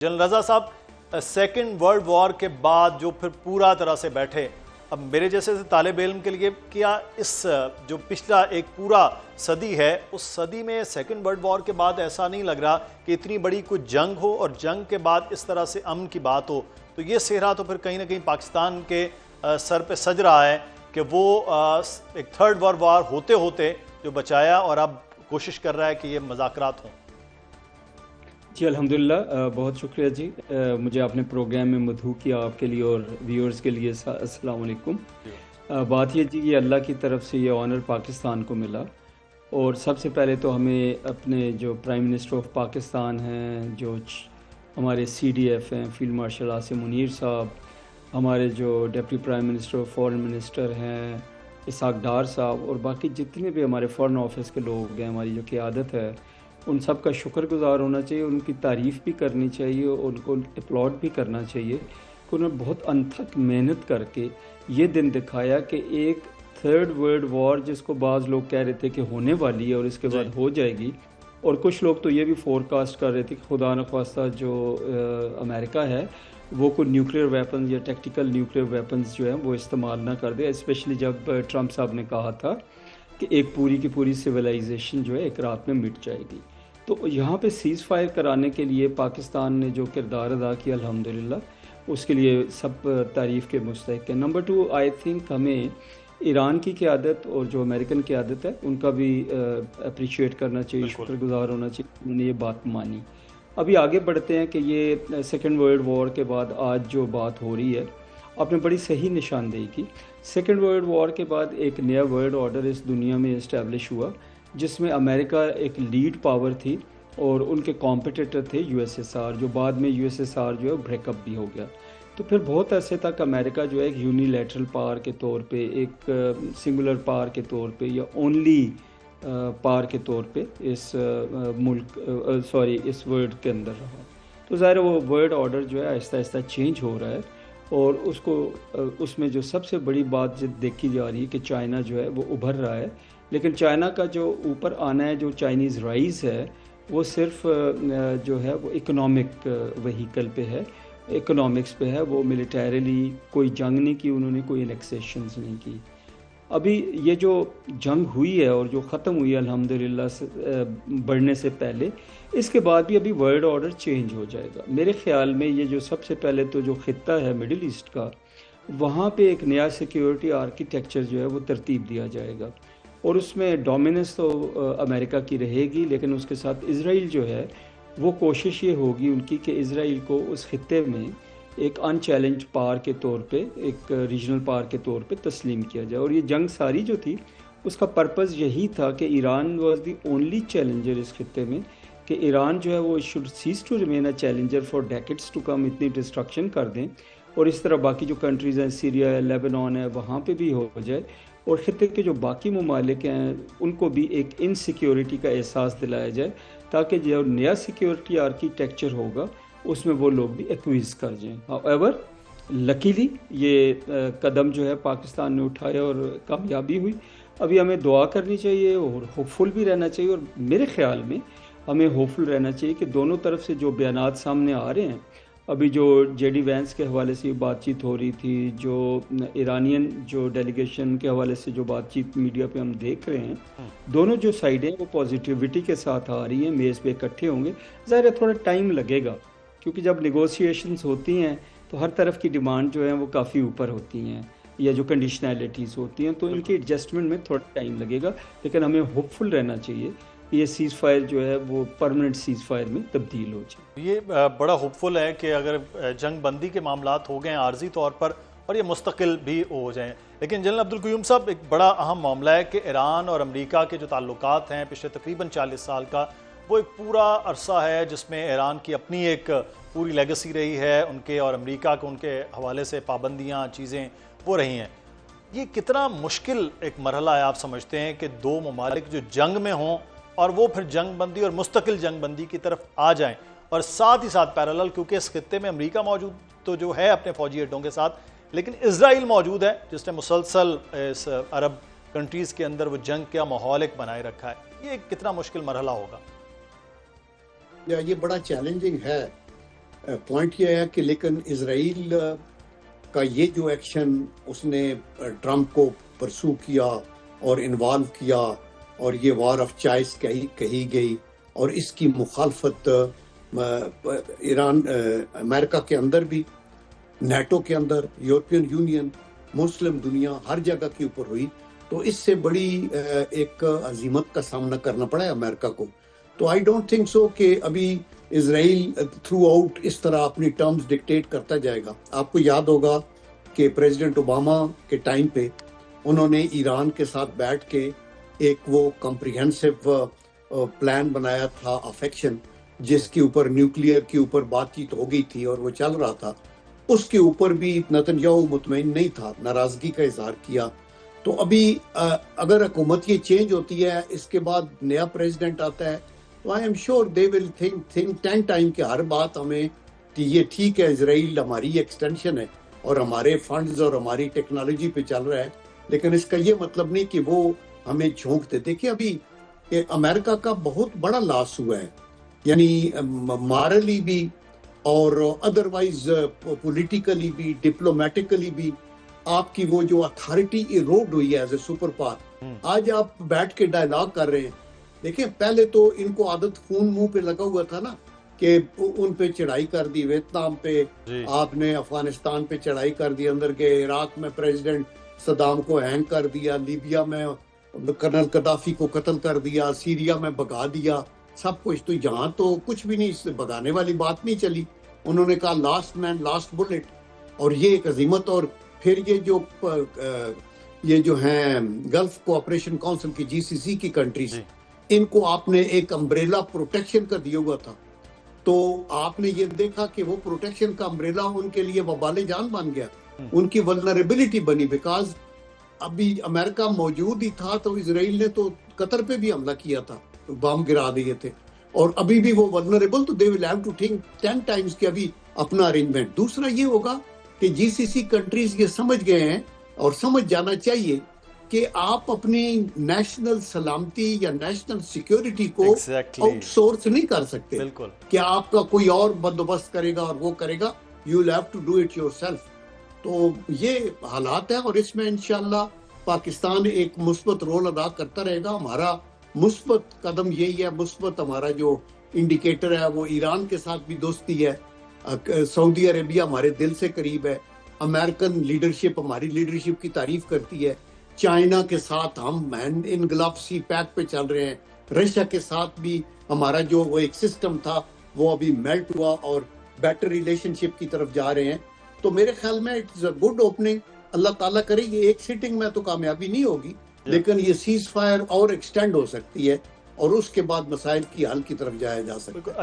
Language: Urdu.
جنرل رضا صاحب، سیکنڈ ورلڈ وار کے بعد جو پھر پورا طرح سے بیٹھے، اب میرے جیسے طالب علم کے لیے کیا اس جو پچھلا ایک پورا صدی ہے اس صدی میں سیکنڈ ورلڈ وار کے بعد ایسا نہیں لگ رہا کہ اتنی بڑی کوئی جنگ ہو اور جنگ کے بعد اس طرح سے امن کی بات ہو، تو یہ صحرا تو پھر کہیں نہ کہیں پاکستان کے سر پہ سج رہا ہے کہ وہ ایک تھرڈ ورلڈ وار ہوتے ہوتے جو بچایا اور اب کوشش کر رہا ہے کہ یہ مذاکرات ہوں۔ جی الحمدللہ، بہت شکریہ جی، مجھے آپ نے پروگرام میں مدعو کیا، آپ کے لیے اور ویورز کے لیے السلام علیکم۔ بات یہ جی کہ اللہ کی طرف سے یہ آنر پاکستان کو ملا، اور سب سے پہلے تو ہمیں اپنے جو پرائم منسٹر آف پاکستان ہیں، جو ہمارے سی ڈی ایف ہیں، فیلڈ مارشل عاصم منیر صاحب، ہمارے جو ڈپٹی پرائم منسٹر اور فورن منسٹر ہیں اسحاق ڈار صاحب، اور باقی جتنے بھی ہمارے فورن آفس کے لوگ ہیں، ہماری جو قیادت ہے، ان سب کا شکر گزار ہونا چاہیے، ان کی تعریف بھی کرنی چاہیے اور ان کو اپلاڈ بھی کرنا چاہیے کہ انہوں نے بہت انتھک محنت کر کے یہ دن دکھایا کہ ایک تھرڈ ورلڈ وار جس کو بعض لوگ کہہ رہے تھے کہ ہونے والی ہے اور اس کے بعد ہو جائے گی، اور کچھ لوگ تو یہ بھی فور کاسٹ کر رہے تھے کہ خدا نخواستہ جو امریکہ ہے وہ کوئی نیوکلیئر ویپنز یا ٹیکٹیکل نیوکلیئر ویپنز جو ہیں وہ استعمال نہ کر دے، اسپیشلی جب ٹرمپ صاحب نے کہا تھا کہ ایک پوری کی پوری سویلائزیشن جو ہے ایک رات میں مٹ جائے گی۔ تو یہاں پہ سیز فائر کرانے کے لیے پاکستان نے جو کردار ادا کیا الحمدللہ اس کے لیے سب تعریف کے مستحق ہیں۔ نمبر 2، آئی تھنک ہمیں ایران کی قیادت اور جو امریکن قیادت ہے ان کا بھی اپریشیٹ کرنا چاہیے، شکر گزار ہونا چاہیے، انہوں نے یہ بات مانی۔ ابھی آگے بڑھتے ہیں کہ یہ سیکنڈ ورلڈ وار کے بعد آج جو بات ہو رہی ہے، آپ نے بڑی صحیح نشاندہی کی۔ سیکنڈ ورلڈ وار کے بعد ایک نیا ورلڈ آرڈر اس دنیا میں اسٹیبلش ہوا جس میں امریکہ ایک لیڈ پاور تھی اور ان کے کمپٹیٹر تھے یو ایس ایس آر، جو بعد میں یو ایس ایس آر جو ہے بریک اپ بھی ہو گیا۔ تو پھر بہت عرصے تک امریکہ جو ہے ایک یونیلیٹرل پاور کے طور پہ، ایک سنگولر پاور کے طور پہ یا اونلی پاور کے طور پہ اس اس ورلڈ کے اندر رہا۔ تو ظاہر وہ ورلڈ آرڈر جو ہے آہستہ آہستہ چینج ہو رہا ہے، اور اس میں جو سب سے بڑی بات دیکھی جا رہی ہے کہ چائنا جو ہے وہ ابھر رہا ہے، لیکن چائنا کا جو اوپر آنا ہے، جو چائنیز رائز ہے، وہ صرف جو ہے وہ اکنامک وہیکل پہ ہے، اکنامکس پہ ہے، وہ ملیٹریلی کوئی جنگ نہیں کی انہوں نے، کوئی انیکسیشنز نہیں کی۔ ابھی یہ جو جنگ ہوئی ہے اور جو ختم ہوئی ہے الحمدللہ بڑھنے سے پہلے، اس کے بعد بھی ابھی ورلڈ آرڈر چینج ہو جائے گا۔ میرے خیال میں یہ جو سب سے پہلے تو جو خطہ ہے مڈل ایسٹ کا، وہاں پہ ایک نیا سیکیورٹی آرکیٹیکچر جو ہے وہ ترتیب دیا جائے گا، اور اس میں ڈومیننس تو امریکہ کی رہے گی، لیکن اس کے ساتھ اسرائیل جو ہے وہ کوشش یہ ہوگی ان کی کہ اسرائیل کو اس خطے میں ایک ان چیلنج پاور کے طور پہ، ایک ریجنل پاور کے طور پہ تسلیم کیا جائے۔ اور یہ جنگ ساری جو تھی اس کا پرپز یہی تھا کہ Iran was the only challenger اس خطے میں، کہ ایران جو ہے وہ should cease to remain a challenger for decades to come, اتنی ڈسٹرکشن کر دیں، اور اس طرح باقی جو کنٹریز ہیں، سیریا ہے، لیبنان ہے، وہاں پہ بھی ہو جائے، اور خطے کے جو باقی ممالک ہیں ان کو بھی ایک انسیکیورٹی کا احساس دلایا جائے، تاکہ جو نیا سیکیورٹی آرکیٹیکچر ہوگا اس میں وہ لوگ بھی ایکویز کر جائیں۔ ہوور لکیلی یہ قدم جو ہے پاکستان نے اٹھایا اور کامیابی ہوئی۔ ابھی ہمیں دعا کرنی چاہیے اور ہوپ فل بھی رہنا چاہیے، اور میرے خیال میں ہمیں ہوپ فل رہنا چاہیے کہ دونوں طرف سے جو بیانات سامنے آ رہے ہیں، ابھی جو جے ڈی وینس کے حوالے سے بات چیت ہو رہی تھی، جو ایرانین جو ڈیلیگیشن کے حوالے سے جو بات چیت میڈیا پہ ہم دیکھ رہے ہیں، دونوں جو سائڈیں وہ پازیٹیوٹی کے ساتھ آ رہی ہیں، میز پہ اکٹھے ہوں گے۔ ظاہر ہے تھوڑا ٹائم لگے گا، کیونکہ جب نیگوسیشنز ہوتی ہیں تو ہر طرف کی ڈیمانڈ جو ہیں وہ کافی اوپر ہوتی ہیں، یا جو کنڈیشنلٹیز ہوتی ہیں، تو ان کی ایڈجسٹمنٹ میں تھوڑا ٹائم لگے گا، لیکن ہمیں ہوپ فل رہنا چاہیے یہ سیز فائر جو ہے وہ پرماننٹ سیز فائر میں تبدیل ہو جائے۔ یہ بڑا ہوپ فل ہے کہ اگر جنگ بندی کے معاملات ہو گئے ہیں عارضی طور پر اور یہ مستقل بھی ہو جائیں، لیکن جنرل عبدالقیوم صاحب ایک بڑا اہم معاملہ ہے کہ ایران اور امریکہ کے جو تعلقات ہیں پچھلے تقریباً 40 سال کا، وہ ایک پورا عرصہ ہے جس میں ایران کی اپنی ایک پوری لیگیسی رہی ہے، ان کے اور امریکہ کو ان کے حوالے سے پابندیاں چیزیں وہ رہی ہیں۔ یہ کتنا مشکل ایک مرحلہ ہے آپ سمجھتے ہیں کہ دو ممالک جو جنگ میں ہوں اور وہ پھر جنگ بندی اور مستقل جنگ بندی کی طرف آ جائیں، اور ساتھ ہی ساتھ پیرالل، کیونکہ اس خطے میں امریکہ موجود تو جو ہے اپنے فوجی اڈوں کے ساتھ، لیکن اسرائیل موجود ہے جس نے مسلسل اس عرب کنٹریز کے اندر وہ جنگ کا ماحول ایک بنائے رکھا ہے۔ یہ کتنا مشکل مرحلہ ہوگا؟ یہ بڑا چیلنجنگ ہے، پوائنٹ یہ ہے کہ لیکن اسرائیل کا یہ جو ایکشن اس نے ٹرمپ کو پرسو کیا اور انوالو کیا اور یہ وار آف چوائس کہی گئی اور اس کی مخالفت ایران امریکہ کے اندر بھی، نیٹو کے اندر، یورپین یونین، مسلم دنیا ہر جگہ کے اوپر ہوئی، تو اس سے بڑی ایک عظیمت کا سامنا کرنا پڑا ہے امریکہ کو. تو آئی ڈونٹ تھنک سو کہ ابھی اسرائیل تھرو آؤٹ اس طرح اپنی ٹرمز ڈکٹیٹ کرتا جائے گا. آپ کو یاد ہوگا کہ پریزیڈنٹ اوباما کے ٹائم پہ انہوں نے ایران کے ساتھ بیٹھ کے ایک وہ کمپریہنسو پلان بنایا تھا آف ایکشن، جس کے اوپر نیوکلیئر کے اوپر بات چیت ہو گئی تھی اور وہ چل رہا تھا. اس کے اوپر بھی نتنیاہو مطمئن نہیں تھا، ناراضگی کا اظہار کیا. تو ابھی اگر حکومت یہ چینج ہوتی ہے، اس کے بعد نیا پریزیڈنٹ آتا ہے، تو I am sure they will think 10 time کہ ہر بات ہمیں کہ یہ ٹھیک ہے اسرائیل ہماری ایکسٹینشن ہے اور ہمارے فنڈز اور ہماری ٹیکنالوجی پہ چل رہا ہے، لیکن اس کا یہ مطلب نہیں کہ وہ ہمیں جھونک دے. دیکھیں ابھی امریکہ کا بہت بڑا لاس ہوا ہے، یعنی مارلی بھی اور ادروائز پولیٹیکلی بھی، ڈپلومیٹیکلی بھی. آپ کی وہ جو اتھارٹی ایروڈ ہوئی ہے ایز اے سپر پاور. آج آپ بیٹھ کے ڈائلاگ کر رہے ہیں، دیکھیں پہلے تو ان کو عادت خون منہ پہ لگا ہوا تھا نا کہ ان پہ چڑھائی کر دی، ویتنام پہ آپ نے، افغانستان پہ چڑھائی کر دی، اندر کے عراق میں پریزیڈنٹ صدام کو ہینگ کر دیا، لیبیا میں کرنل قذافی کو قتل کر دیا، سیریا میں بھگا دیا، سب کچھ. تو یہاں تو کچھ بھی نہیں، اس سے بھگانے والی بات نہیں چلی. انہوں نے کہا لاسٹ مین لاسٹ بلٹ، اور یہ ایک عظیمت. اور پھر یہ جو ہیں گلف کوآپریشن کونسل کی GCC کی کنٹریز، ان کو آپ نے ایک امبریلا پروٹیکشن کا دیا ہوا تھا. تو آپ نے یہ دیکھا کہ وہ پروٹیکشن کا امبریلا ان کے لیے وبال جان بن گیا، ان کی ولنریبلٹی بنی. بیکاز ابھی امریکہ موجود ہی تھا تو اسرائیل نے تو قطر پہ بھی حملہ کیا تھا، بم گرا دیے تھے، اور ابھی بھی وہ ولنریبل. تو they will have to think 10 times کہ ابھی اپنا ارینجمنٹ. دوسرا یہ ہوگا کہ GCC کنٹریز یہ سمجھ گئے ہیں اور سمجھ جانا چاہیے کہ آپ اپنی نیشنل سلامتی یا نیشنل سیکیورٹی کو آؤٹ سورس نہیں کر سکتے کہ آپ کا کوئی اور بندوبست کرے گا اور وہ کرے گا. You will have to do it yourself. تو یہ حالات ہیں، اور اس میں انشاءاللہ پاکستان ایک مثبت رول ادا کرتا رہے گا. ہمارا مثبت قدم یہی ہے، مثبت ہمارا جو انڈیکیٹر ہے وہ ایران کے ساتھ بھی دوستی ہے، سعودی عربیہ ہمارے دل سے قریب ہے، امریکن لیڈرشپ ہماری لیڈرشپ کی تعریف کرتی ہے، چائنا کے ساتھ ہم انقلاب سی پیک پہ چل رہے ہیں، رشیا کے ساتھ بھی ہمارا جو وہ ایک سسٹم تھا وہ ابھی میلٹ ہوا اور بیٹر ریلیشن شپ کی طرف جا رہے ہیں. تو میرے خیال میں اٹس اے گڈ اوپننگ. اللہ تعالیٰ کرے یہ ایک سیٹنگ میں تو کامیابی نہیں ہوگی، لیکن یہ سیز فائر اور ایکسٹینڈ ہو سکتی ہے اور اس کے بعد مسائل کی حل کی طرف جایا جا سکتا ہے.